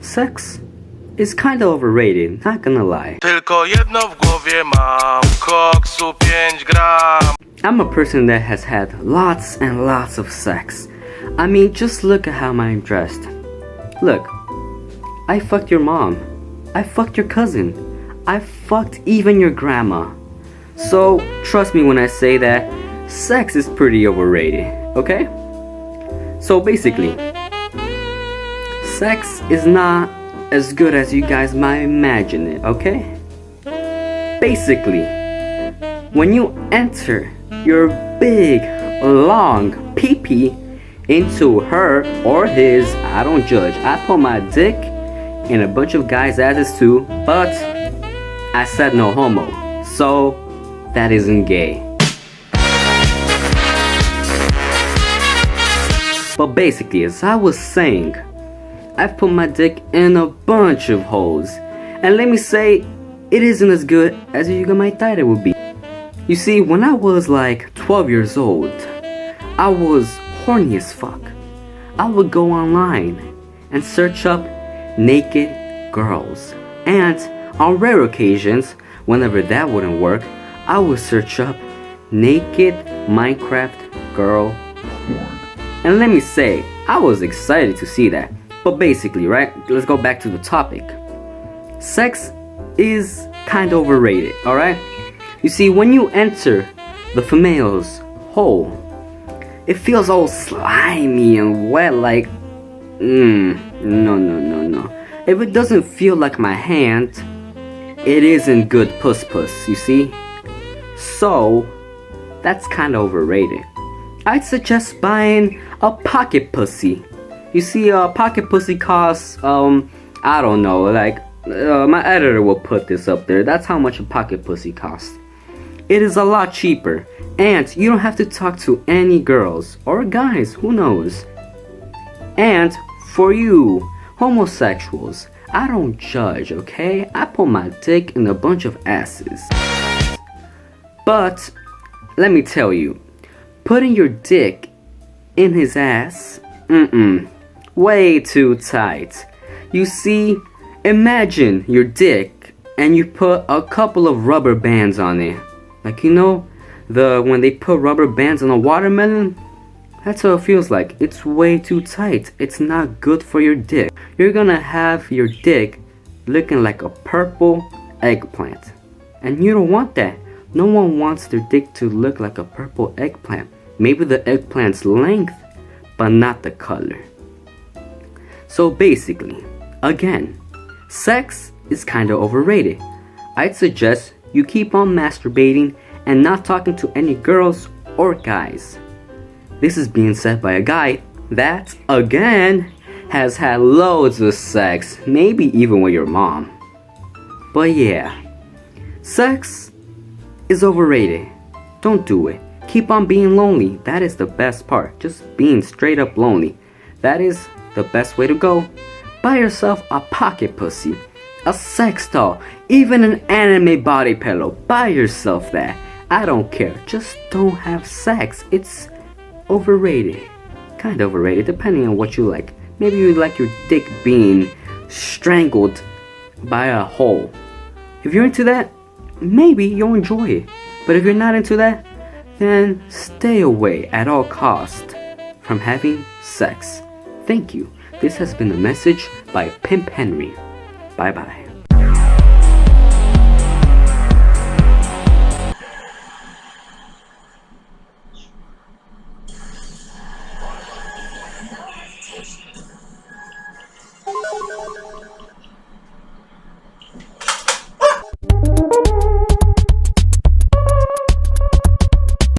sex is kinda overrated, not gonna lie. Tylko jedno w głowie mam, koksu 5 gram. I'm a person that has had lots and lots of sex. I mean, just look at how I'm dressed. Look, I fucked your mom. I fucked your cousin. I fucked even your grandma. So, trust me when I say that sex is pretty overrated, okay? So basically, sex is not as good as you guys might imagine it, okay? Basically, when you enter your big, long pee-pee into her or his, I don't judge. I put my dick in a bunch of guys' asses too, but I said no homo, so that isn't gay. But basically, as I was saying, I've put my dick in a bunch of holes, and let me say, it isn't as good as you might thought it would be. You see, when I was like 12 years old, I was horny as fuck. I would go online and search up naked girls, and on rare occasions, whenever that wouldn't work, I would search up naked Minecraft girl porn. And let me say, I was excited to see that. But basically, right, let's go back to the topic. Sex is kind of overrated, alright? You see, when you enter the female's hole, it feels all slimy and wet, like, no. If it doesn't feel like my hand, it isn't good puss, you see? So, that's kind of overrated. I'd suggest buying a pocket pussy. You see, a pocket pussy costs, I don't know, like, my editor will put this up there. That's how much a pocket pussy costs. It is a lot cheaper, and you don't have to talk to any girls, or guys, who knows. And, for you, homosexuals, I don't judge, okay? I put my dick in a bunch of asses. But, let me tell you, putting your dick in his ass, way too tight. You see, imagine your dick and you put a couple of rubber bands on it. Like, you know, when they put rubber bands on a watermelon? That's how it feels like. It's way too tight. It's not good for your dick. You're gonna have your dick looking like a purple eggplant. And you don't want that. No one wants their dick to look like a purple eggplant. Maybe the eggplant's length, but not the color. So basically, again, sex is kinda overrated. I'd suggest you keep on masturbating and not talking to any girls or guys. This is being said by a guy that, again, has had loads of sex, maybe even with your mom. But yeah, sex is overrated. Don't do it. Keep on being lonely. That is the best part. Just being straight up lonely. That is the best way to go. Buy yourself a pocket pussy, a sex doll, even an anime body pillow. Buy yourself that. I don't care. Just don't have sex. It's overrated. Kind of overrated, depending on what you like. Maybe you like your dick being strangled by a hole. If you're into that, maybe you'll enjoy it. But if you're not into that, then stay away at all costs from having sex. Thank you. This has been a message by Pimp Henry. Bye bye.